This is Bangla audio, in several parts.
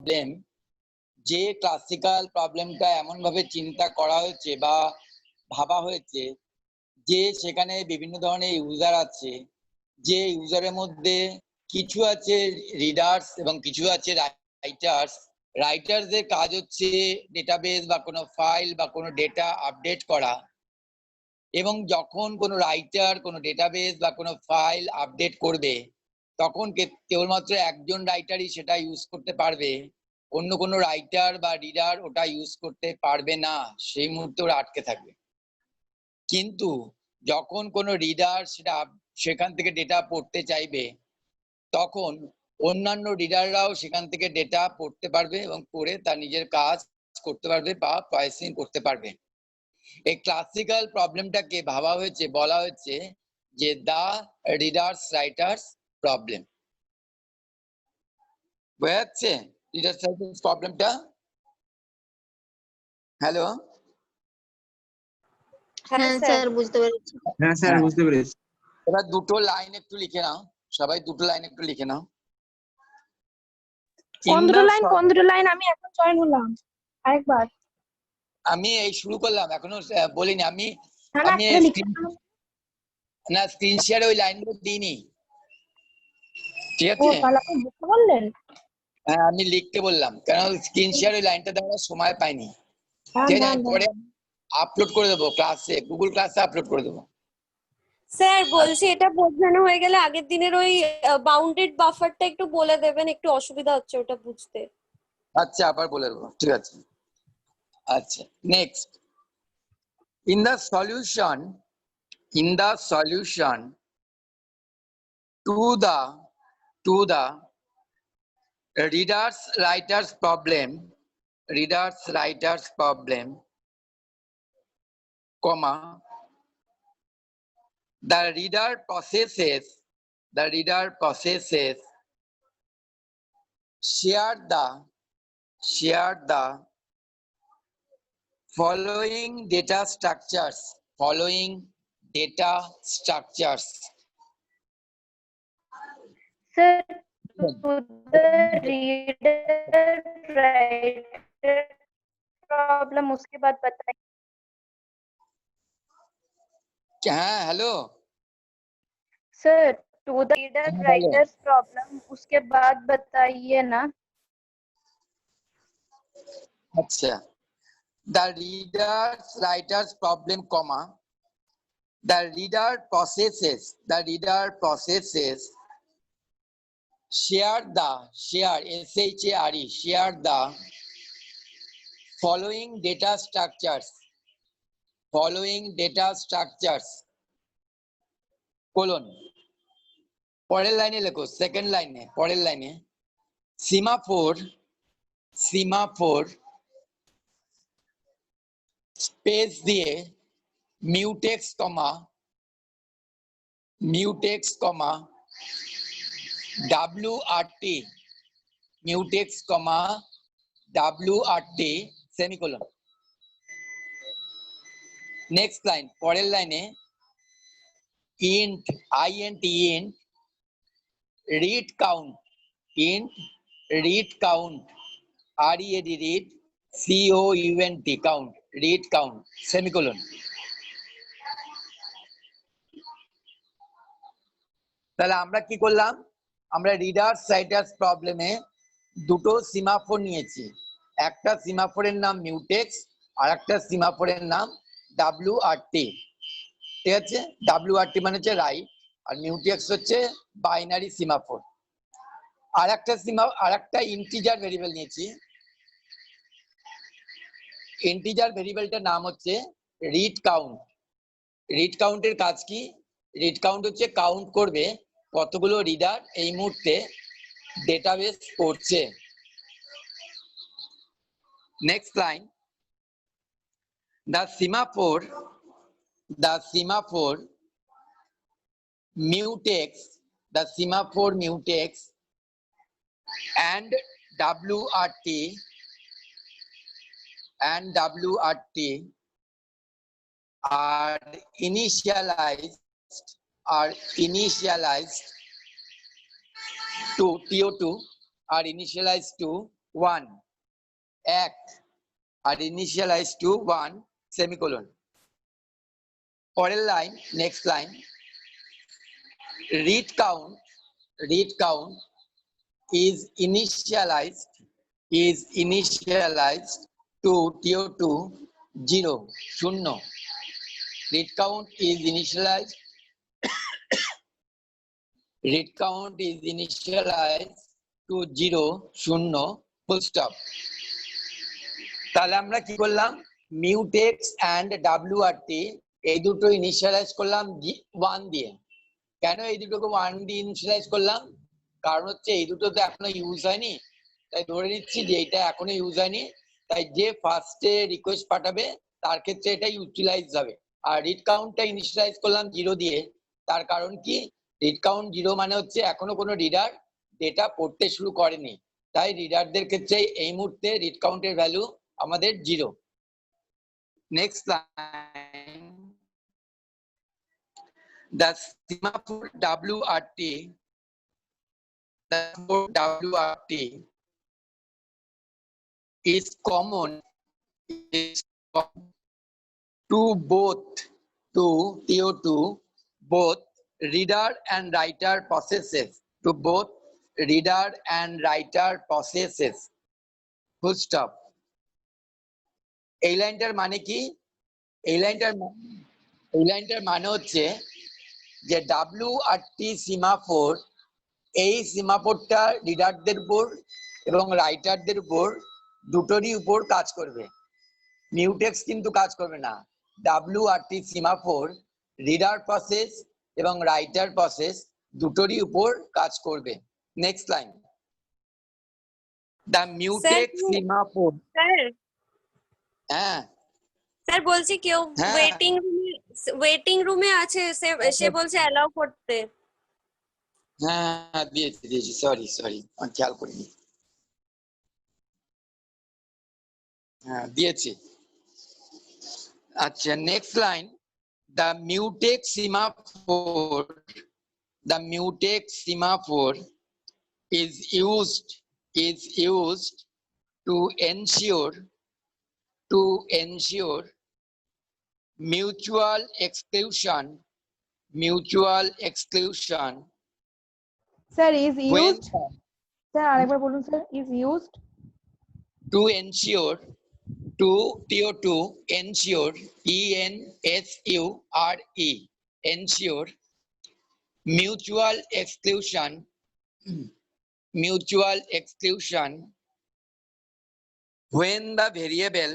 প্রবলেম, যে ক্লাসিক্যাল প্রবলেমটা এমন ভাবে চিন্তা করা হয়েছে বা ভাবা হয়েছে যে সেখানে বিভিন্ন ধরনের ইউজার আছে, যে ইউজারের মধ্যে কিছু আছে রিডার্স এবং কিছু আছে রাইটার্স। রাইটার্সদের কাজ হচ্ছে ডেটাবেস বা কোনো ফাইল বা কোনো ডেটা আপডেট করা, এবং যখন কোনো রাইটার কোনো ডেটাবেস বা কোনো ফাইল আপডেট করবে তখন কেবলমাত্র একজন রাইটারই সেটা ইউজ করতে পারবে, অন্য কোনো রাইটার বা রিডার ওটা ইউজ করতে পারবে না, সেই মুহূর্তে ওরা আটকে থাকবে। কিন্তু যখন কোনো রিডার সেখান থেকে ডেটা পড়তে চাইবে তখন অন্যান্য রিডাররাও সেখান থেকে ডেটা পড়তে পারবে এবং পড়ে তার নিজের কাজ করতে পারবে বা প্রসেসিং করতে পারবে। এই ক্লাসিক্যাল প্রবলেমটাকে ভাবা হয়েছে, বলা হয়েছে যে দা রিডার্স রাইটার্স প্রবলেম। বোঝা যাচ্ছে রিডার্স রাইটার্স প্রবলেমটা? হ্যালো, হ্যাঁ স্যার বুঝতে পেরেছি। হ্যাঁ স্যার বুঝতে পেরেছি। এবার দুটো লাইন একটু লিখে নাও, সবাই দুটো লাইন একটু লিখে নাও। কোন দুটো লাইন আমি এখন জয়েন হলাম আরেকবার। আমি এই শুরু করলাম, এখনো বলিনি। আমি না স্ক্রিন শেয়ারে ওই লাইনগুলো দিইনি, ঠিক আছে? বললেন? হ্যাঁ, আমি লিখতে বললাম, কারণ স্ক্রিন শেয়ার ওই লাইনটা দেওয়ার সময় পাইনি। ঠিক আছে, পরে আপলোড করে দেবো ক্লাসে, গুগল ক্লাসে আপলোড করে দেবো। স্যার বলছি এটা বোঝানো হয়ে গেলে আগের দিনের ওই বাউন্ডেড বাফারটা একটু বলে দেবেন, একটু অসুবিধা হচ্ছে ওটা বুঝতে। আচ্ছা, আবার বলে দেবো, ঠিক আছে। আচ্ছা, next. In the solution to the readers writers problem, comma, the reader processes share the following data structures. Sir, to the reader writer problem उसके बाद बताइए। हाँ, hello Sir, to the reader writers problem उसके बाद बताइए ना। अच्छा, the writers problem, comma, the reader processes share the following data structures, colon, পরের লাইনে লেখো, সেকেন্ড লাইনে, পরের লাইনে সিমাফোর স্পেস দিয়ে মিউটেক্স কমা WRT, সেমিকোলন। নেক্সট লাইন, পরের লাইনে int read count, read count, count, read count, semicolon. তাহলে আমরা কি করলাম? আমরা রিডার্স রাইটার্স প্রবলেমে দুটো সিমাফোর নিয়েছি। একটা সিমাফোরের নাম মিউটেক্স আর একটা সিমাফোরের নাম WRT। ঠিক আছে, WRT মানে হচ্ছে রাইট আর মিউটেক্স হচ্ছে বাইনারি সিমাফোর। আর একটা ইন্টিজার ভেরিয়েবল নিয়েছি। ইন্টিজার ভেরিয়েবলটার নাম হচ্ছে রিড কাউন্ট। রিড কাউন্টের কাজ কি? রিড কাউন্ট হচ্ছে কাউন্ট করবে কতগুলো রিডার এই মুহূর্তে ডেটাবেস পড়ছে। Next line, the semaphore mutex and WRT are initialized to TO2 are initialized to 1 এক আর ইনিশিয়ালাইজ টু 1 সেমিকোলন। পরের line, next line, read count is initialized to TO2 0 শূন্য। read count is initialized to 0 শূন্য ফুল স্টপ। তাহলে আমরা কি করলাম, মিউটেক্স অ্যান্ড WRT এই দুটো ইনিশিয়ালাইজ করলাম 1 দিয়ে। কেন এই দুটোকে 1 দিয়ে ইনিশিয়ালাইজ করলাম, কারণ হচ্ছে এই দুটো তো এখনো ইউজ হয়নি, তাই ধরে নিচ্ছি যে এটা এখনো ইউজ হয়নি, তাই যে ফার্স্টে রিকোয়েস্ট পাঠাবে তার ক্ষেত্রে এটা ইউটিলাইজ হবে। আর রিড কাউন্টটা ইনিশিয়ালাইজ করলাম 0 দিয়ে, তার কারণ কি, রিড কাউন্ট 0 মানে হচ্ছে এখনো কোনো রিডার ডেটা পড়তে শুরু করেনি, তাই রিডারদের ক্ষেত্রে এই মুহূর্তে রিড কাউন্টের ভ্যালু আমাদের 0। Next line, the semaphore WRT is common to both to TO2 both reader and writer processes, to both reader and writer processes, full stop। এই লাইনটার মানে কি, এই লাইনটার মানে হচ্ছে যে WRT সিমাফোর, এই সিমাফোরটা রিডারদের উপর এবং রাইটারদের উপর দুটোরই উপর কাজ করবে, মিউটেক্স কিন্তু কাজ করবে না। WRT সিমাফোর রিডার প্রসেস এবং রাইটার প্রসেস দুটোরই উপর কাজ করবে। Next line, the mutex semaphore. Sir হ্যাঁ স্যার বলছি কেউ হ্যাঁ। ওয়েটিং রুমে আছে, সে বলছে অ্যালাউ করতে। হ্যাঁ দিয়েছি, সরি আমি খেয়াল করিনি। হ্যাঁ দিয়েছি। আচ্ছা next line, the mutex semaphore is used to ensure mutual exclusion sir is when used, sir আরেকবার বলুন sir, is used to ensure to TO2 ensure ensure mutual exclusion when the variable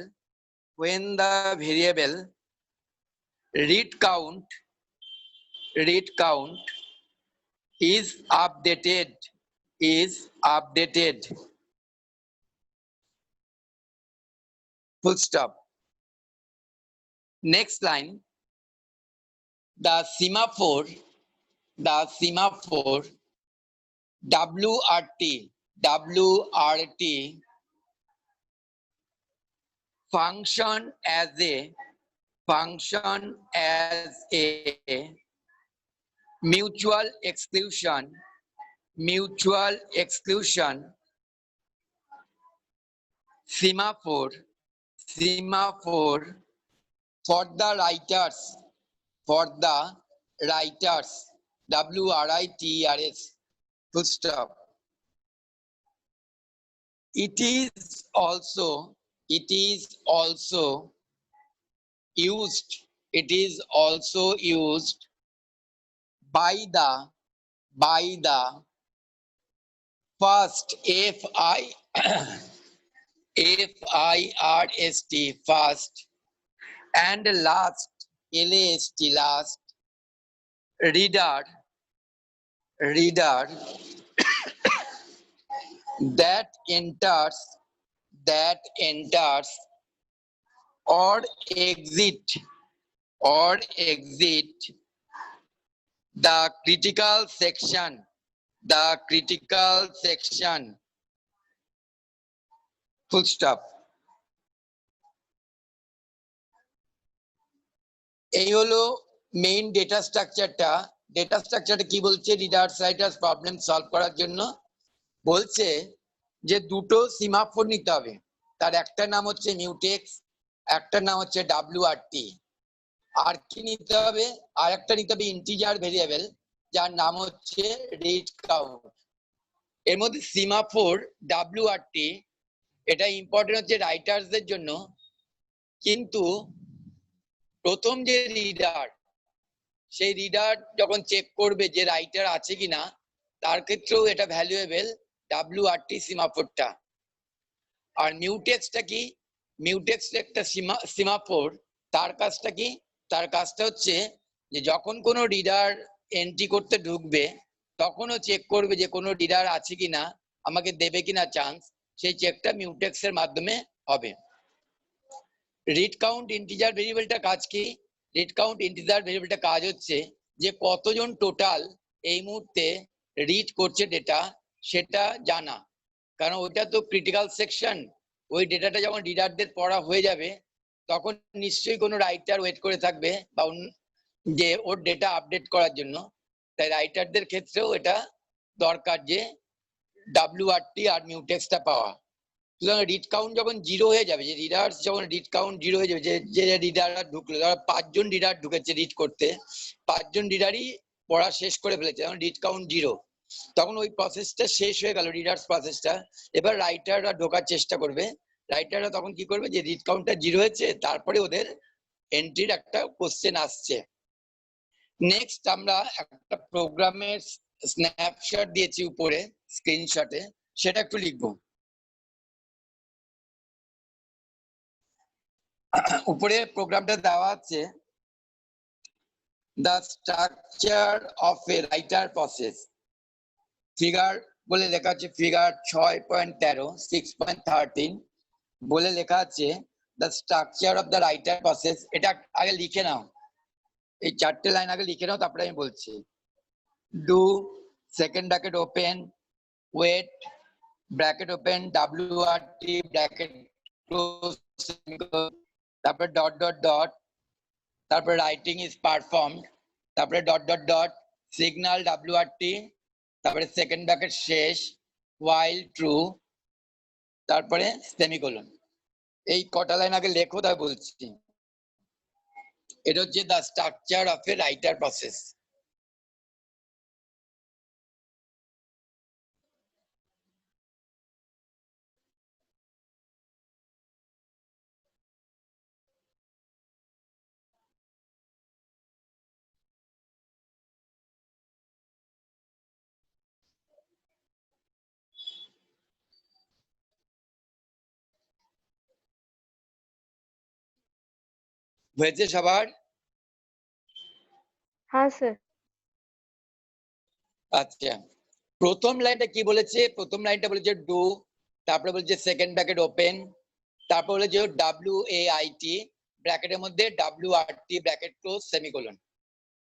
read count is updated full stop। next line, the semaphore WRT function as a mutual exclusion semaphore for the writers WRITERS full stop। it is also used by the first FIRST first and last LAST last reader that enters or exit the critical section full stop। এই হলো মেইন ডেটা স্ট্রাকচারটা কি বলছে, রিডার্স রাইটার্স প্রবলেম সলভ করার জন্য বলছে যে দুটো সিমাফোর নিতে হবে, তার একটা নাম হচ্ছে মিউটেক্স, একটা নাম হচ্ছে WRT। আর কি নিতে হবে, আর একটা নিতে হবে ইন্টিজার ভেরিয়েবল যার নাম হচ্ছে রিড কাউন্ট। এর মধ্যে সিমাফোর WRT এটা ইম্পর্টেন্ট হচ্ছে রাইটার্সদের জন্য, কিন্তু প্রথম যে রিডার, সেই রিডার যখন চেক করবে যে রাইটার আছে কিনা, তার ক্ষেত্রেও এটা ভ্যালুয়েবল WRT সিমাফোরটা। আর মিউটেক্সটা কি, মিউটেক্স একটা সিমাফোর, তার কাজটা কি, তার কাজটা হচ্ছে যে যখন কোনো রিডার এন্ট্রি করতে ঢুকবে তখনও চেক করবে যে কোনো রিডার আছে কিনা, আমাকে দেবে কিনা চান্স, সেই চেকটা মিউটেক্স এর মাধ্যমে হবে। রিড কাউন্ট ইন্টিজার ভেরিয়েবলটা কাজ কি, রিড কাউন্ট ইন্টিজার ভেরিয়েবলটা কাজ হচ্ছে যে কতজন টোটাল এই মুহূর্তে রিড করছে ডেটা সেটা জানা, কারণ ওইটা তো ক্রিটিক্যাল সেকশন। ওই ডেটাটা যখন রিডারদের পড়া হয়ে যাবে তখন নিশ্চয়ই কোনো রাইটার ওয়েট করে থাকবে বা যে ওর ডেটা আপডেট করার জন্য। তাই রাইটারদের ক্ষেত্রেও এটা দরকার যে WRT আর মিউটেক্সটা পাওয়া। সুতরাং রিড কাউন্ট যখন 0 হয়ে যাবে, যে রিডার্স যখন রিড কাউন্ট 0 হয়ে যাবে, যে রিডাররা ঢুকলো, ধরো 5 জন রিডার ঢুকেছে রিড করতে, 5 জন রিডারই পড়া শেষ করে ফেলেছে, তখন রিড কাউন্ট 0, তখন ওই প্রসেসটা শেষ হয়ে গেল, রিডার্স প্রসেসটা। এবার রাইটাররা ঢোকার চেষ্টা করবে, রাইটাররা তখন কি করবে, যে রিড কাউন্টটা 0 হয়েছে, তারপরে ওদের এন্ট্রির একটা কোশ্চেন আসছে। নেক্সট আমরা একটা প্রোগ্রামের স্ন্যাপশট দিয়েছি উপরে স্ক্রিনশটে, সেটা একটু লিখবো। উপরে প্রোগ্রামটা দেওয়া আছে, the structure of a writer process. Figure বলে লেখা আছে, ফিগার 6.13 6.13 বলে লেখা আছে the structure of the writer process. এটা আগে লিখে নাও, এই 4টে লাইন আগে লিখে নাও, তারপরে আমি বলছি। Do, second bracket open, wait bracket open, WRT bracket close, তারপরে ডট ডট ডট, তারপরে রাইটিং ইজ পারফর্মড, তারপরে dot dot dot, signal WRT, তারপরে সেকেন্ড ব্র্যাকেট শেষ, while ট্রু, তারপরে সেমিকোলন। এই কটা লাইন আগে লেখো, তাই বলছি। এটা হচ্ছে the structure of a writer process. হয়েছে সবার? हाँ सर। আচ্ছা, প্রথম লাইনটা কি বলেছে, প্রথম লাইনটা বলেছে ডু, তারপরে বলেছে সেকেন্ড ব্র্যাকেট ওপেন, তারপর বলেছে WAIT ব্র্যাকেটের মধ্যে WRT ব্র্যাকেট ক্লোজ সেমিকোলন।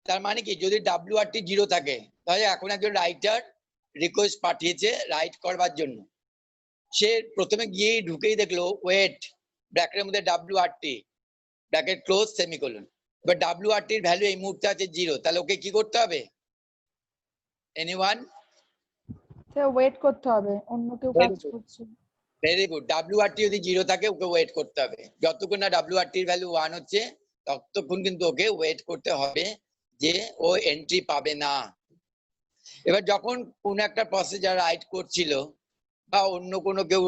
তার মানে কি, যদি WRT 0 থাকে তাহলে এখন একজন রাইটার রিকোয়েস্ট পাঠিয়েছে রাইট করবার জন্য, সে প্রথমে গিয়ে ঢুকেই দেখলো ওয়েট ব্র্যাকেটের মধ্যে WRT ব্র্যাকেট ক্লোজ সেমিকোলন। এবার WRT এর ভ্যালু এই মুহূর্তে আছে 0, তাহলে ওকে কি করতে হবে? এনিওয়ান? স্যার ওয়েট করতে হবে, অন্য কেউ কাজ করছে। Very good. WRT যদি 0 থাকে ওকে ওয়েট করতে হবে, যতক্ষণ না WRT এর ভ্যালু 1 হচ্ছে ততক্ষণ কিন্তু ওকে ওয়েট করতে হবে, যে ও এন্ট্রি পাবে না। এবার যখন কোন একটা প্রসেস যারা রাইট করছিল বা অন্য কোনো কেউ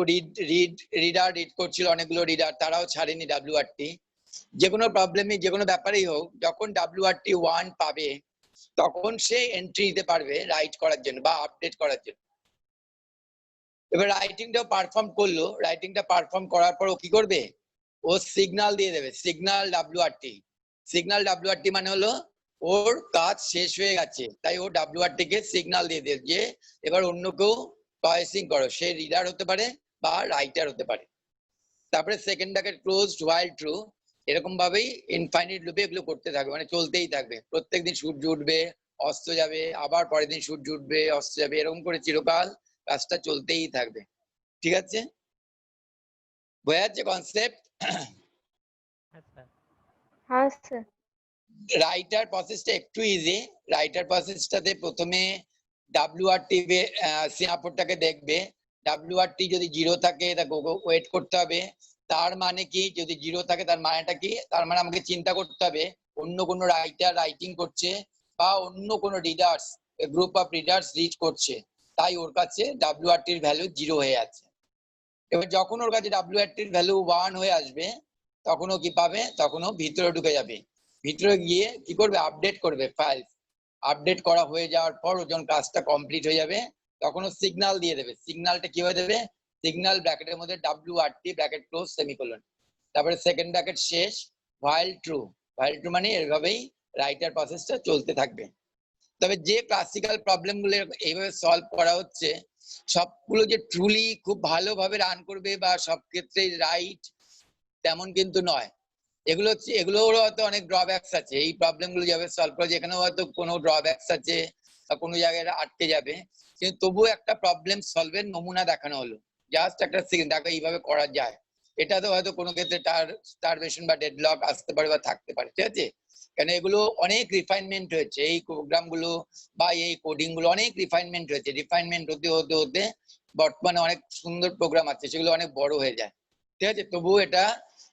রিডার রিড করছিল, অনেকগুলো রিডার, তারাও ছাড়েনি WRT, যে কোনো প্রবলেমই, যে কোনো ব্যাপারেই হোক, যখন WRT 1 পাবে তখন সে এন্ট্রি নিতে পারবে রাইট করার জন্য বা আপডেট করার জন্য। এবার রাইটিংটাও পারফর্ম করলো, রাইটিংটা পারফর্ম করার পর ও কি করবে, ও সিগন্যাল দিয়ে দেবে, সিগন্যাল WRT। সিগন্যাল WRT মানে হলো ওর কাজ শেষ হয়ে গেছে, তাই ও WRT কে সিগন্যাল দিয়ে দেবে যে এবার অন্য কেউ প্রসেসিং করো, সে রিডার হতে পারে বা রাইটার হতে পারে। তারপরে second bracket closed, while true, এরকম ভাবেই ইনফাইনাইট লুপে এগুলো করতে থাকবে, মানে চলতেই থাকবে। প্রত্যেকদিন সূর্য উঠবে, অস্ত যাবে, আবার পরের দিন সূর্য উঠবে, অস্ত যাবে, এরকম করে চিরকাল কাজটা চলতেই থাকবে। ঠিক আছে, বোঝা যাচ্ছে কনসেপ্ট? हाँ सर। রাইটার প্রসেসটা একটু ইজি। রাইটার প্রসেসটাতে প্রথমে WRT সিমাফোরটাকে দেখবে, WRT যদি 0 থাকে তাকে ওয়েট করতে হবে। তার মানে কি, যদি 0 থাকে তার মানেটা কি, তার মানে আমাকে চিন্তা করতে হবে অন্য কোনো রাইটার রাইটিং করছে বা অন্য কোনো readers, group of readers reach করছে, তাই ওর কাছে WRT এর ভ্যালু 0 হয়ে আছে। এবার যখন ওর কাছে WRT এর ভ্যালু 1 হয়ে আসবে তখন ও কি পাবে, তখন ও ভিতরে ঢুকে যাবে। ভিতরে গিয়ে কি করবে, আপডেট করবে ফাইল। আপডেট করা হয়ে যাওয়ার পর ও যখন কাজটা কমপ্লিট হয়ে যাবে তখন ও সিগন্যাল দিয়ে দেবে। সিগন্যালটা কি হয়ে দেবে, সিগন্যাল ব্র্যাকেটের মধ্যে WRT ব্র্যাকেট ক্লোজ সেমিকোলন, তারপরে সেকেন্ড ব্র্যাকেট শেষ, while ট্রু। while ট্রু মানে এভাবেই রাইটার প্রসেসটা চলতে থাকবে। তবে যে ক্লাসিক্যাল প্রবলেম গুলো এইভাবে সলভ করা হচ্ছে সবগুলো যে ট্রুলি খুব ভালোভাবে রান করবে বা সব ক্ষেত্রে রাইট তেমন কিন্তু নয়। এগুলো হচ্ছে, এগুলোর হয়তো অনেক ড্রব্যাকস আছে। এই প্রবলেম গুলো যাবে সলভ করা, যেখানে হয়তো কোনো ড্রব্যাকস আছে বা কোনো জায়গায় আটকে যাবে, কিন্তু তবুও একটা প্রবলেম সলভের নমুনা দেখানো হলো, জাস্ট একটা দেখো এইভাবে করা যায়। এটাতে হয়তো কোনো ক্ষেত্রে স্টারভেশন বা ডেডলক আসতে পারে বা থাকতে পারে, ঠিক আছে। কেন এগুলো অনেক রিফাইনমেন্ট হয়েছে, এই প্রোগ্রাম গুলো বা এই কোডিং গুলো অনেক রিফাইনমেন্ট হয়েছে। রিফাইনমেন্ট হতে হতে হতে বর্তমানে অনেক সুন্দর প্রোগ্রাম আছে, সেগুলো অনেক বড় হয়ে যায়, ঠিক আছে। তবুও এটা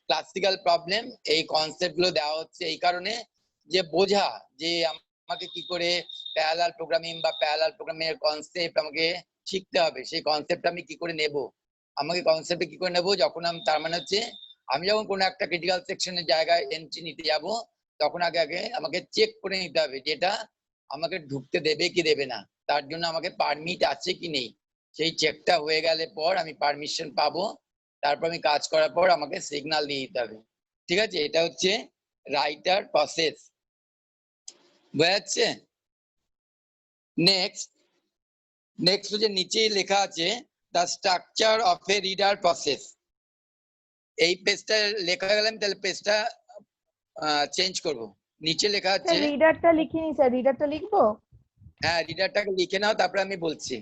ক্লাসিক্যাল প্রবলেম। এই কনসেপ্ট গুলো দেওয়া হচ্ছে এই কারণে যে বোঝা, যে আমাকে কি করে প্যারালাল প্রোগ্রামিং বা প্যারালাল প্রোগ্রামিং এর কনসেপ্ট আমাকে শিখতে হবে, সেই কনসেপ্ট আমি কি করে নেব, আমাকে কনসেপ্টে কি করে নেব, যখন আমি, তার মানে হচ্ছে আমি যখন কোনো একটা ক্রিটিক্যাল সেকশনের জায়গায় এন্ট্রি নিতে যাব তখন আগে আগে আমাকে চেক করে নিতে হবে যেটা আমাকে ঢুকতে দেবে কি দেবে না, তার জন্য আমাকে পারমিট আছে কি নেই। সেই চেকটা হয়ে গেলে পর আমি পারমিশন পাবো, তারপর আমি কাজ করার পর আমাকে সিগন্যাল দিয়ে দিতে হবে, ঠিক আছে। এটা হচ্ছে রাইটার প্রসেস, বোঝা যাচ্ছে। নেক্সট নেক্সট হচ্ছে নিচেই লেখা আছে the structure of A reader process. এই পেজটা লেখা গেলাম, তাহলে পেজটা চেঞ্জ করব। নিচে লেখা আছে, স্যার রিডারটা লিখিনি স্যার, রিডারটা লিখবো? হ্যাঁ রিডারটাকে লিখে নাও, তারপরে আমি বলছি।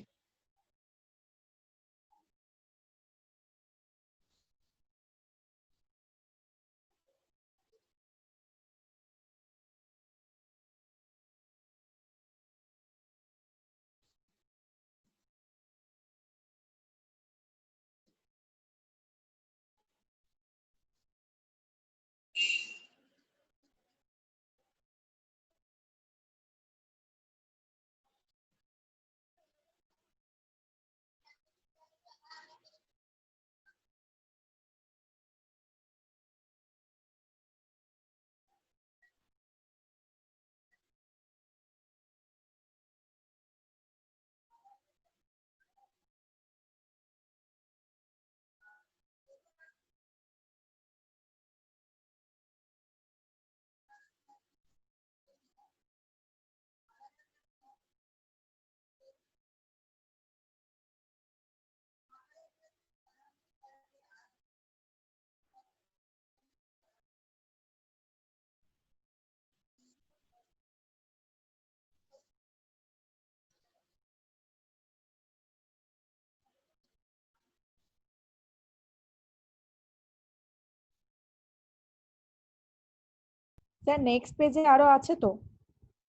স্যার নেক্সট পেজে আরো আছে তো,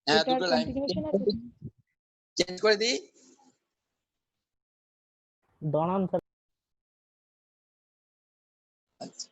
হ্যাঁ এটার দুটো লাইন কন্টিনিউশন আছে তো? চেঞ্জ করে দিই। দাঁড়ান স্যার। আচ্ছা,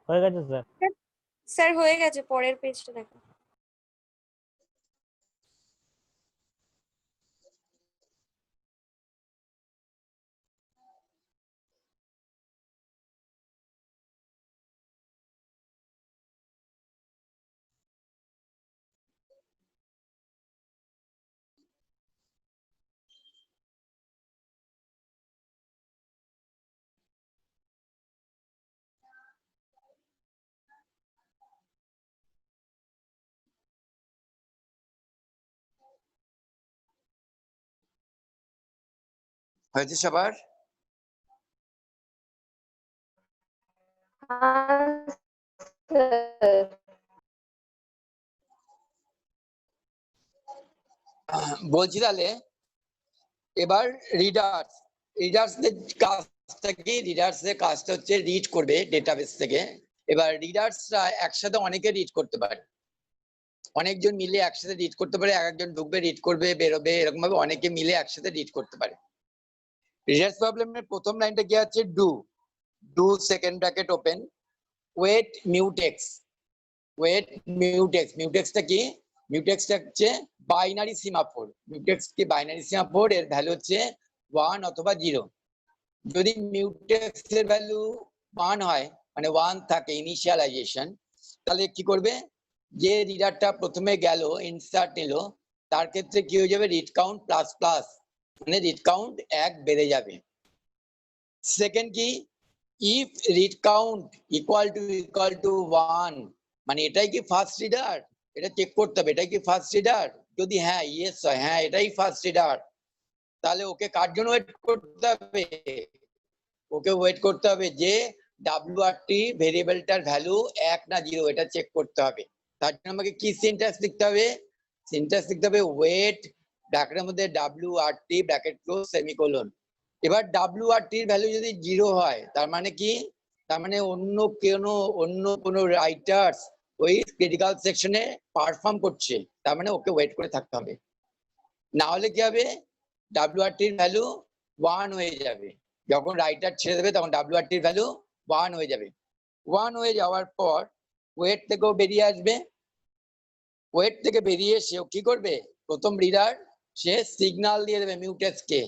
হয়ে গেছে স্যার। স্যার হয়ে গেছে, পরের পেজটা দেখো। হয়েছে সবার? हाँ सर। বলছি তাহলে এবার রিডার্স রিডার্সদের কাজটা কি? রিডার্সের কাজটা হচ্ছে রিড করবে ডেটাবেস থেকে। এবার রিডার্সরা একসাথে অনেকে রিড করতে পারে, অনেকজন মিলে একসাথে রিড করতে পারে, এক একজন ঢুকবে রিড করবে বেরোবে, এরকম ভাবে অনেকে মিলে একসাথে রিড করতে পারে। রিডার্স প্রবলেমের প্রথম লাইনটা কি আছে? Do do second bracket open wait mutex wait mutex. মিউটেক্সটা কি? মিউটেক্সটা হচ্ছে বাইনারি সিমাফোর। মিউটেক্স কি? Binary semaphore. এর ভ্যালু হচ্ছে 1 অথবা 0। যদি মিউটেক্স এর ভ্যালু 1 হয়, মানে 1 থাকে ইনিশিয়ালাইজেশন, তাহলে কি করবে? যে রিডারটা প্রথমে গেল ইনসার্ট নিল, তার ক্ষেত্রে কি হয়ে যাবে? রিড কাউন্ট প্লাস প্লাস, মানে রিড কাউন্ট 1 বেড়ে যাবে। সেকেন্ড কি? If read count equal two 1, মানে এটাই কি ফার্স্ট রিডার? এটা চেক করতে হবে এটাই কি ফার্স্ট রিডার। যদি হ্যাঁ ইয়েস হয়, হ্যাঁ এটাই ফার্স্ট রিডার, তাহলে ওকে কার জন্য ওয়েট করতে হবে? ওকে ওয়েট করতে হবে যে ডাব্লিউআরটি ভেরিয়েবলটার ভ্যালু 1 না 0 এটা চেক করতে হবে। তার জন্য আমাকে কি সিনট্যাক্স লিখতে হবে? সিনট্যাক্স লিখতে হবে ওয়েট ব্র্যাকেটের মধ্যে ডাব্লিউআরটি ব্র্যাকেট ক্লোজ সেমিকোলন। এবার ডাব্লিউআরটির ভ্যালু যদি 0 হয়, তার মানে কি? তার মানে অন্য কোনো রাইটার্স ওই ক্রিটিক্যাল সেকশনে পারফর্ম করছে, তার মানে ওকে ওয়েট করে থাকতে হবে। না হলে কি হবে? ডাব্লিউআরটির ভ্যালু 1 হয়ে যাবে। যখন রাইটার ছেড়ে দেবে তখন ডাব্লিউআরটির ভ্যালু 1 হয়ে যাবে। 1 হয়ে যাওয়ার পর ওয়েট থেকেও বেরিয়ে আসবে। ওয়েট থেকে বেরিয়ে সেও কি করবে? প্রথম রিডার সে সিগন্যাল দিয়ে দেবে মিউটেক্সকে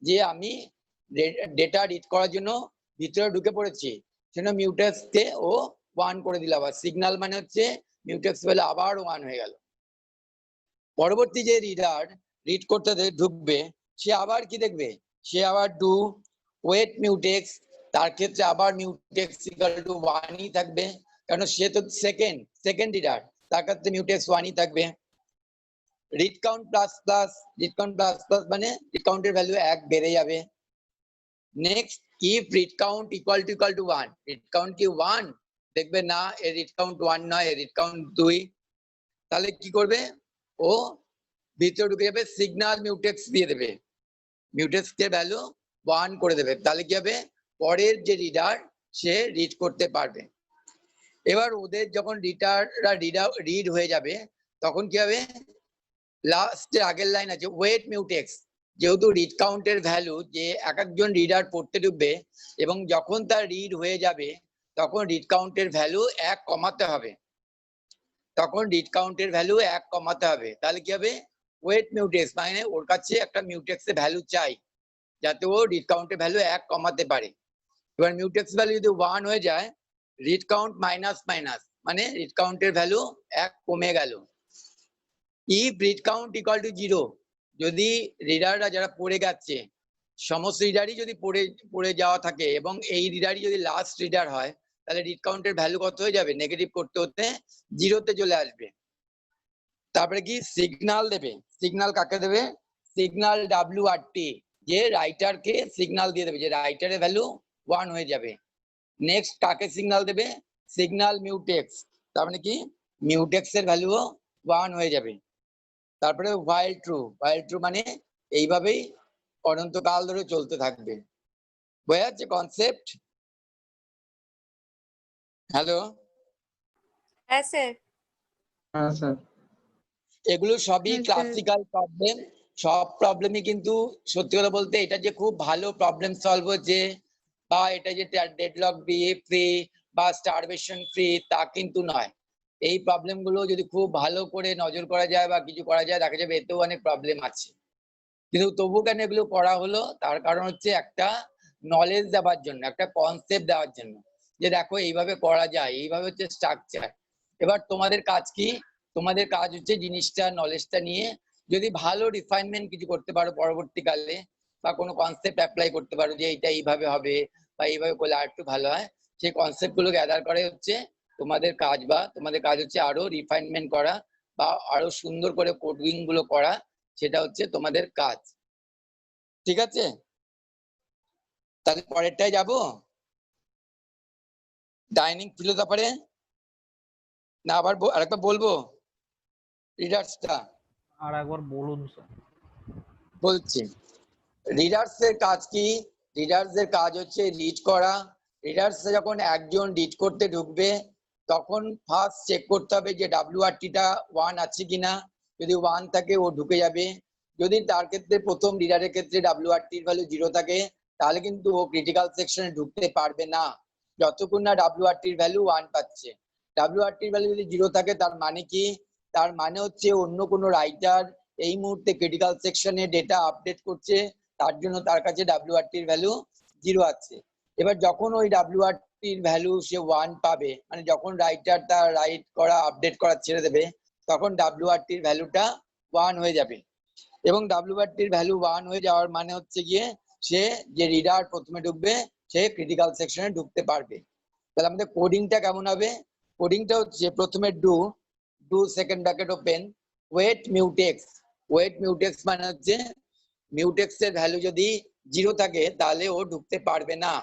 যে আমি ডেটা রিড করার জন্য ভিতরে ঢুকে পড়েছি, সেজন্য মিউটেক্সকে ও 1 করে দিল। আবার সিগন্যাল মানে হচ্ছে মিউটেক্স বলে আবার 1 হয়ে গেল। পরবর্তী যে রিডার রিড করতে ঢুকবে সে আবার কি দেখবে? সে আবার ডু ওয়েট মিউটেক্স, তার ক্ষেত্রে আবার মিউটেক্স ইকুয়াল টু 1ই থাকবে, কারণ সে তো সেকেন্ড রিডার, তার ক্ষেত্রে মিউটেক্স 1ই থাকবে। Read count plus plus, read count plus plus মানে রিড কাউন্টের ভ্যালু 1 বেড়ে যাবে। Next if read count equal two 1, read count কি 1? দেখবে না এর রিড কাউন্ট 1 নয়, এর রিড কাউন্ট 2। তাহলে কি করবে? ও ভিতরে ঢুকে যাবে, সিগন্যাল মিউটেক্স দিয়ে দেবে, মিউটেক্স এর ভ্যালু 1 করে দেবে। তাহলে কি হবে? পরের যে রিডার সে রিড করতে পারবে। এবার ওদের যখন রিড হয়ে যাবে তখন কি হবে? লাস্টের আগের লাইন আছে ওয়েট মিউটেক্স। যেহেতু রিড কাউন্টের ভ্যালু যে এক একজন রিডার পড়তে ঢুকবে এবং যখন তার রিড হয়ে যাবে তখন রিড কাউন্টের ভ্যালু 1 কমাতে হবে, তখন রিড কাউন্টের ভ্যালু 1 কমাতে হবে। তাহলে কি হবে? ওয়েট মিউটেক্স, মানে ওর কাছে একটা মিউটেক্সের ভ্যালু চাই যাতে ও রিড কাউন্টের ভ্যালু 1 কমাতে পারে। এবার মিউটেক্স ভ্যালু যদি 1 হয়ে যায়, রিড কাউন্ট মাইনাস মাইনাস, মানে রিড কাউন্টের ভ্যালু 1 কমে গেল। If read count equal to 0, যদি রিডাররা যারা পড়ে গেছে সমস্ত রিডারই যদি পড়ে যাওয়া থাকে এবং এই রিডারই যদি লাস্ট রিডার হয়, তাহলে রিড কাউন্টের ভ্যালু কত হয়ে যাবে? নেগেটিভ করতে হতে 0তে চলে আসবে। তারপরে কি? সিগন্যাল দেবে। সিগন্যাল কাকে দেবে? সিগন্যাল ডাব্লিউআরটি, যে রাইটারকে সিগন্যাল দিয়ে দেবে যে রাইটারের ভ্যালু 1 হয়ে যাবে। নেক্সট কাকে সিগন্যাল দেবে? সিগন্যাল মিউটেক্স, তার মানে কি? মিউটেক্স এর ভ্যালুও 1 হয়ে যাবে। তারপরে হোয়াইল ট্রু মানে এইভাবেই অনন্তকাল ধরে চলতে থাকবে। বোঝা যাচ্ছে কনসেপ্ট? হ্যালো, হ্যাঁ স্যার। হ্যাঁ স্যার। এগুলো সবই হ্যাঁ, স্যার। Classical problem. সব প্রবলেমই কিন্তু সত্যি কথা বলতে এটা যে খুব ভালো প্রবলেম সলভ হচ্ছে বা এটা যে ডেডলক ফ্রি বা স্টারভেশন ফ্রি তা কিন্তু নয়। এই প্রবলেম গুলো যদি খুব ভালো করে নজর করা যায় বা কিছু করা যায়, দেখা যাবে এতেও অনেক প্রবলেম আছে, কিন্তু তবু কেন এগুলো করা হলো? তার কারণ হচ্ছে একটা নলেজ দেওয়ার জন্য, একটা কনসেপ্ট দেওয়ার জন্য যে দেখো এইভাবে করা যায়, এইভাবে হচ্ছে স্ট্রাকচার। এবার তোমাদের কাজ কি? তোমাদের কাজ হচ্ছে জিনিসটা নলেজটা নিয়ে যদি ভালো রিফাইনমেন্ট কিছু করতে পারো পরবর্তীকালে, বা কোনো কনসেপ্ট অ্যাপ্লাই করতে পারো যে এইটা এইভাবে হবে বা এইভাবে করলে আর একটু ভালো হয়, সেই কনসেপ্ট গুলো গ্যাদার করে হচ্ছে তোমাদের কাজ। বা তোমাদের কাজ হচ্ছে আরো রিফাইনমেন্ট করা বা আরো সুন্দর করে কোডিং গুলো করা, সেটা হচ্ছে তোমাদের কাজ। ঠিক আছে? তাহলে পরেরটায় যাব, ডাইনিং ফিলোসফারে, না আবার আরেকবার বলবো রিডার্সটা? আর একবার বলুন স্যার। বলছি, রিডার্সের কাজ কি? রিডার্সের কাজ হচ্ছে রিড করা। রিডার্সে যখন একজন রিড করতে ঢুকবে তখন ফার্স্ট চেক করতে হবে যে ডাব্লিউআরটিটা 1 আছে কিনা। যদি 1 থাকে ও ঢুকে যাবে। যদি তার ক্ষেত্রে প্রথম রিডারের ক্ষেত্রে ডাব্লিউআরটির ভ্যালু 0 থাকে তাহলে কিন্তু ও ক্রিটিক্যাল সেকশনে ঢুকতে পারবে না যতক্ষণ না ডাব্লিউআরটির ভ্যালু 1 পাচ্ছে। ডাব্লিউআরটির ভ্যালু যদি 0 থাকে তার মানে কি? তার মানে হচ্ছে অন্য কোনো রাইটার এই মুহূর্তে ক্রিটিক্যাল সেকশনে ডেটা আপডেট করছে, তার জন্য তার কাছে ডাব্লিউআরটির ভ্যালু 0 আছে। এবার যখন ওই ডাব্লিউআরটির ভ্যালু সে 1 পাবে, মানে যখন রাইটার তার রাইট করা আপডেট করা ছেড়ে দেবে তখন ডাব্লিউআরটির ভ্যালুটা 1 হয়ে যাবে। এবং ডাব্লিউআরটির ভ্যালু 1 হয়ে যাওয়ার মানে হচ্ছে গিয়ে সে যে রিডার প্রথমে ঢুকবে সে ক্রিটিক্যাল সেকশনে ঢুকতে পারবে। তাহলে আমাদের কোডিংটা কেমন হবে? কোডিংটা হচ্ছে প্রথমে do second bracket open wait mutex. Wait mutex মানে হচ্ছে মিউটেক্স এর ভ্যালু যদি 0 থাকে তাহলে ও ঢুকতে পারবে না।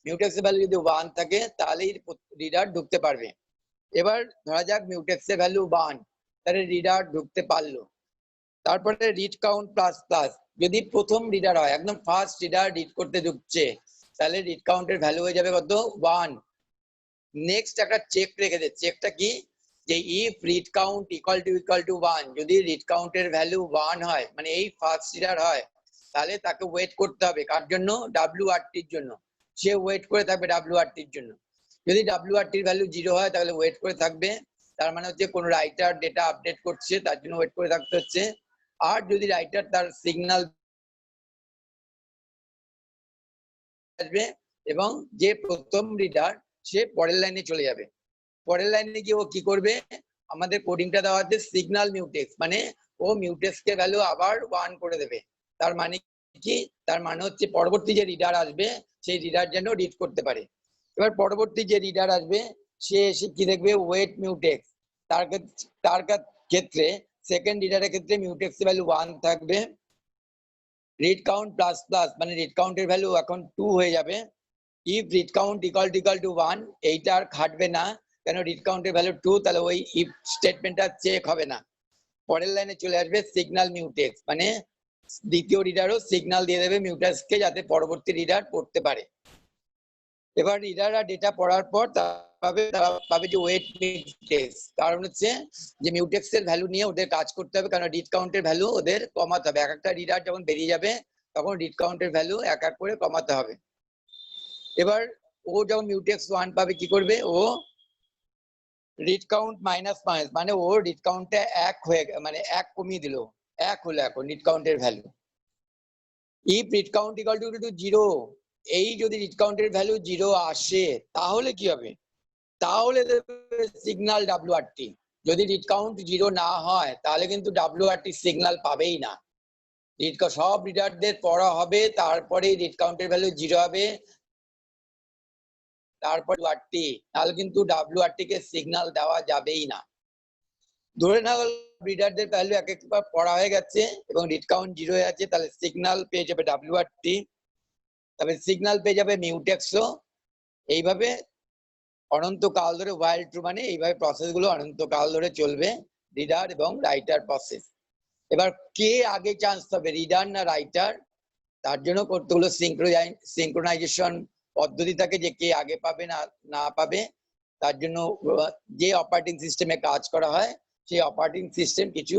মিউটেক্স এর ভ্যালু যদি 1 থাকে তাহলেই রিডার ঢুকতে পারবে। এবার ধরা যাক মিউটেক্স এর ভ্যালু 1, তাহলে রিডার ঢুকতে পারলো। তারপরে রিড কাউন্ট প্লাস প্লাস, যদি প্রথম রিডার হয়, একদম ফার্স্ট রিডার রিড করতে ঢুকছে, তাহলে রিড কাউন্টের ভ্যালু হয়ে যাবে কত? 1। নেক্সট একটা চেক রেখে দে। চেকটা কি? যে if read count equal two 1, যদি রিড কাউন্টের ভ্যালু 1 হয় মানে এই ফার্স্ট রিডার হয়, তাহলে তাকে ওয়েট করতে হবে। কার জন্য? ডাব্লিউআরটির জন্য। সে ওয়েট করে থাকবে ডাব্লিউআরটির জন্য। যদি ডাব্লিউআরটির ভ্যালু 0 হয় তাহলে ওয়েট করে থাকবে, তার মানে হচ্ছে কোন রাইটার ডেটা আপডেট করছে তার জন্য ওয়েট করে থাকতে হচ্ছে। আর যদি রাইটার তার সিগন্যাল আসবে এবং যে প্রথম রিডার সে পরের লাইনে চলে যাবে। পরের লাইনে গিয়ে ও কি করবে? আমাদের কোডিংটা দেওয়া আছে সিগন্যাল মিউটেক্স, মানে ও মিউটেক্স কে ভ্যালু আবার 1 করে দেবে। তার মানে কি? তার মানে হচ্ছে পরবর্তী যে রিডার আসবে সেই রিডার যেন রিড করতে পারে। এবার পরবর্তী যে রিডার আসবে সে এসে কি দেখবে? Wait mutex. তার ক্ষেত্রে সেকেন্ড রিডারের ক্ষেত্রে মিউটেক্স এর ভ্যালু 1 থাকবে। রিড কাউন্ট প্লাস প্লাস মানে রিড কাউন্টের ভ্যালু এখন 2 হয়ে যাবে। If read count equal two 1, এইটা আর খাটবে না, কেন রিড কাউন্টের ভ্যালু 2, তাহলে ওই ইফ স্টেটমেন্টটা চেক হবে না। পরের লাইনে চলে আসবে সিগন্যাল মিউটেক্স, মানে দ্বিতীয় রিডারও সিগন্যাল দিয়ে দেবে মিউটেক্সকে যাতে পরবর্তী রিডার পড়তে পারে। এবার রিডাররা ডেটা পড়ার পর তারা পাবে যে ওয়েট মিউটেক্স। কারণ হচ্ছে যে মিউটেক্স এর ভ্যালু নিয়ে ওদের কাজ করতে হবে, কারণ রিড কাউন্টের ভ্যালু ওদের কমাতে হবে। এক একটা রিডার যখন বেরিয়ে যাবে তখন রিড কাউন্টের ভ্যালু এক এক করে কমাতে হবে। এবার ও যখন মিউটেক্স 1 পাবে কি করবে? ও রিড কাউন্ট মাইনাস মানে ও রিড কাউন্টে 1 হয়ে মানে 1 কমিয়ে দিল, 1 হলো এখন রিড কাউন্টের value. If read count equal to 0, এই যদি রিড কাউন্টের ভ্যালু 0 আসে তাহলে কি হবে? তাহলে সিগন্যাল ডাব্লিউআরটি। যদি রিড কাউন্ট 0 না হয় তাহলে কিন্তু ডাব্লিউআরটি সিগন্যাল পাবেই না। সব রিডারদের পড়া হবে, তারপরে রিড কাউন্টের ভ্যালু 0 হবে, তারপর ডাব্লিউআরটি, তাহলে কিন্তু ডাব্লিউআরটি কে সিগন্যাল দেওয়া যাবেই না। ধরে না হল রিডারদের ভ্যালু এক একবার পড়া হয়ে গেছে এবং রিড কাউন্ট 0 হয়ে আছে, তাহলে সিগন্যাল পেয়ে যাবে ডাব্লিউআরটি, তবে সিগন্যাল পেয়ে যাবে মিউটেক্সও। এইভাবে অনন্তকাল ধরে ওয়াইল ট্রু, মানে এইভাবে প্রসেস গুলো অনন্তকাল ধরে চলবে, রিডার এবং রাইটার প্রসেস। এবার কে আগে চান্স পাবে, রিডার না রাইটার? তার জন্য করতে হলো সিঙ্ক্রোনাইজেশন পদ্ধতি থাকে, যে কে আগে পাবে না পাবে। তার জন্য যে অপারেটিং সিস্টেমে কাজ করা হয় সেই অপারেটিং সিস্টেম কিছু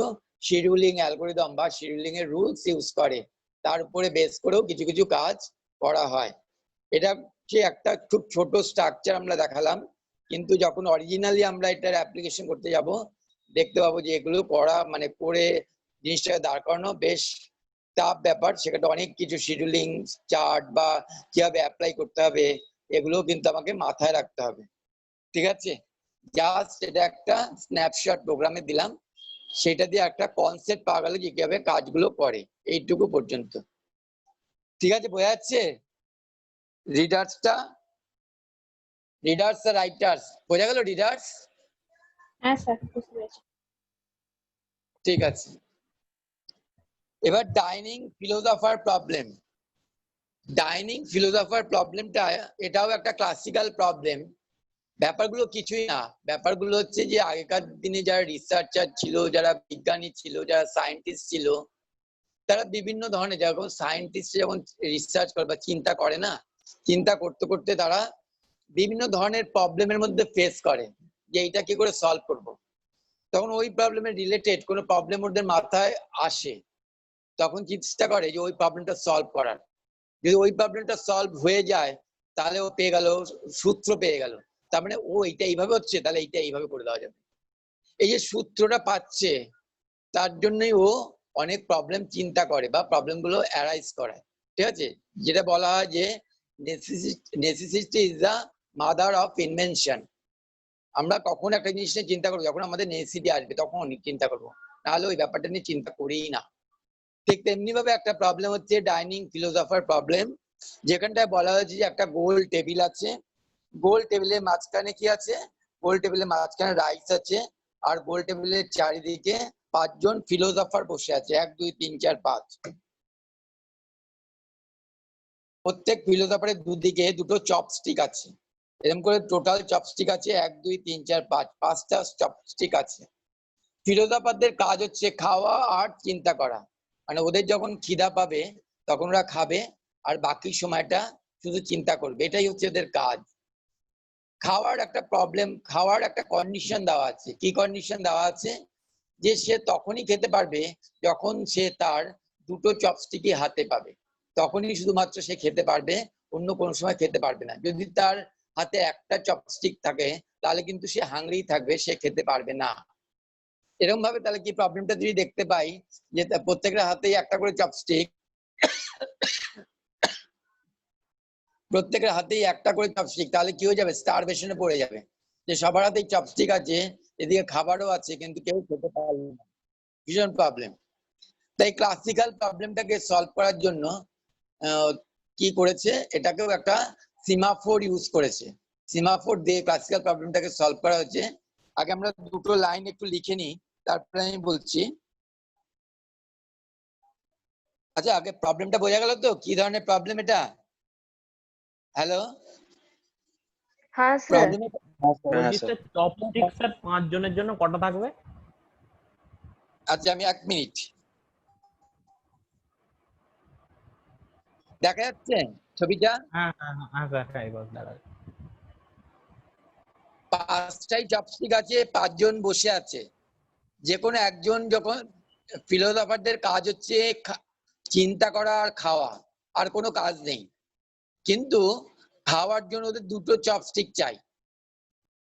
শিডিউলিং অ্যালগরিদম বা শিডিউলিং এর রুলস ইউজ করে, তার উপরে বেস করেও কিছু কিছু কাজ করা হয়। এটা যে একটা খুব ছোট স্ট্রাকচার আমরা দেখালাম, কিন্তু যখন অরিজিনালি আমরা এটার অ্যাপ্লিকেশন করতে যাব দেখতে পাবো যে এগুলো করা মানে করে জিনিসটাকে দাঁড় করানো বেশ টাফ ব্যাপার। সেখানে অনেক কিছু শিডিউলিং চার্ট বা কিভাবে অ্যাপ্লাই করতে হবে এগুলো কিন্তু আমাকে মাথায় রাখতে হবে। ঠিক আছে, জাস্ট এটা একটা স্ন্যাপশট প্রোগ্রামে দিলাম, সেটা দিয়ে একটা কনসেপ্ট পাওয়া গেল যে কিভাবে কাজগুলো করে, এইটুকু পর্যন্ত। ঠিক আছে, বোঝা যাচ্ছে? রিডার্স আর রাইটার্স বোঝা গেল? রিডার্স, হ্যাঁ স্যার বুঝতে পেরেছি। ঠিক আছে। এবার dining philosopher problem. Dining philosopher প্রবলেমটা এটাও একটা ক্লাসিক্যাল প্রবলেম। ব্যাপারগুলো কিছুই না, ব্যাপারগুলো হচ্ছে যে আগেকার দিনে যারা রিসার্চার ছিল, যারা বিজ্ঞানী ছিল, যারা সায়েন্টিস্ট ছিল, তারা বিভিন্ন ধরনের, যেরকম সায়েন্টিস্ট যখন রিসার্চ করে বা চিন্তা করে না, চিন্তা করতে করতে তারা বিভিন্ন ধরনের প্রবলেমের মধ্যে ফেস করে যে এইটা কি করে সলভ করব। তখন ওই প্রবলেমের রিলেটেড কোনো প্রবলেম ওদের মাথায় আসে, তখন চেষ্টা করে যে ওই প্রবলেমটা সলভ করার। যদি ওই প্রবলেমটা সলভ হয়ে যায় তাহলে ও পেয়ে গেল, সূত্র পেয়ে গেল, তার মানে ও এইটা এইভাবে হচ্ছে, তাহলে এইটা এইভাবে করে দেওয়া যাবে। এই যে সূত্রটা পাচ্ছে, তার জন্যই ও অনেক প্রবলেম চিন্তা করে বা প্রবলেম গুলো অ্যারাইজ করে। ঠিক আছে, যেটা বলা হয় যে necessity is the mother of invention. আমরা কখন একটা জিনিস নিয়ে চিন্তা করবো, যখন আমাদের নেসেসিটি আসবে তখন চিন্তা করবো, নাহলে ওই ব্যাপারটা নিয়ে চিন্তা করিই না। ঠিক তেমনি ভাবে একটা প্রবলেম হচ্ছে ডাইনিং ফিলোসফার প্রবলেম, যেখানটায় বলা হয়েছে যে একটা গোল টেবিল আছে, গোল টেবিলের মাঝখানে কি আছে, গোল টেবিলের মাঝখানে রাইস আছে, আর গোল টেবিলের চারিদিকে 5 জন ফিলোসফার বসে আছে, 1 2 3 4 5। প্রত্যেক ফিলোসফারের দুদিকে দুটো চপস্টিক আছে, এরকম করে টোটাল চপস্টিক আছে 1 2 3 4 5, 5টা চপস্টিক আছে। ফিলোসফারদের কাজ হচ্ছে খাওয়া আর চিন্তা করা, মানে ওদের যখন খিদা পাবে তখন ওরা খাবে আর বাকি সময়টা শুধু চিন্তা করবে, এটাই হচ্ছে ওদের কাজ। খাওয়ার একটা প্রবলেম, খাওয়ার একটা কন্ডিশন দেওয়া আছে। কি কন্ডিশন দেওয়া আছে? যে সে তখনই খেতে পারবে যখন সে তার দুটো চপস্টিকই হাতে পাবে, তখনই শুধুমাত্র সে খেতে পারবে, অন্য কোনো সময় খেতে পারবে না। যদি তার হাতে একটা চপস্টিক থাকে তাহলে কিন্তু সে হাংরি থাকবে, সে খেতে পারবে না। এরকম ভাবে তাহলে কি প্রবলেমটা যদি দেখতে পাই যে প্রত্যেকের হাতেই একটা করে চপস্টিক, প্রত্যেকের হাতেই একটা করে চপস্টিক, তাহলে কি হয়ে যাবে? স্টারভেশনে পড়ে যাবে, যে সবার হাতেই চপস্টিক আছে, এদিকে খাবারও আছে, কিন্তু কেউ খেতে পারবে না। ভীষণ প্রবলেম। তাই ক্লাসিক্যাল প্রবলেমটাকে সলভ করার জন্য কি করেছে, এটাকেও একটা সিমাফোর ইউজ করেছে। সিমাফোর দিয়ে ক্লাসিক্যাল প্রবলেমটাকে সলভ করা হয়েছে। আগে আমরা দুটো লাইন একটু লিখে নিই, তারপরে আমি বলছি। আচ্ছা, আগে প্রবলেমটা বোঝা গেল তো কি ধরনের প্রবলেম এটা? হ্যালো, हाँ सर। প্রবলেম বলছি স্যার চপস্টিক স্যার 5 জনের জন্য কটা থাকবে? আচ্ছা, আমি 1 মিনিট, দেখা যাচ্ছে ছবিটা? হ্যাঁ হ্যাঁ হ্যাঁ স্যার, হ্যাঁ এবার দাঁড়ান। 5টাই চপস্টিক আছে, 5 জন বসে আছে। যে কোনো একজন, যখন ফিলোসফারদের কাজ হচ্ছে চিন্তা করা আর খাওয়া, আর কোনো কাজ নেই, কিন্তু খাওয়ার জন্য ওদের দুটো চপস্টিক চাই।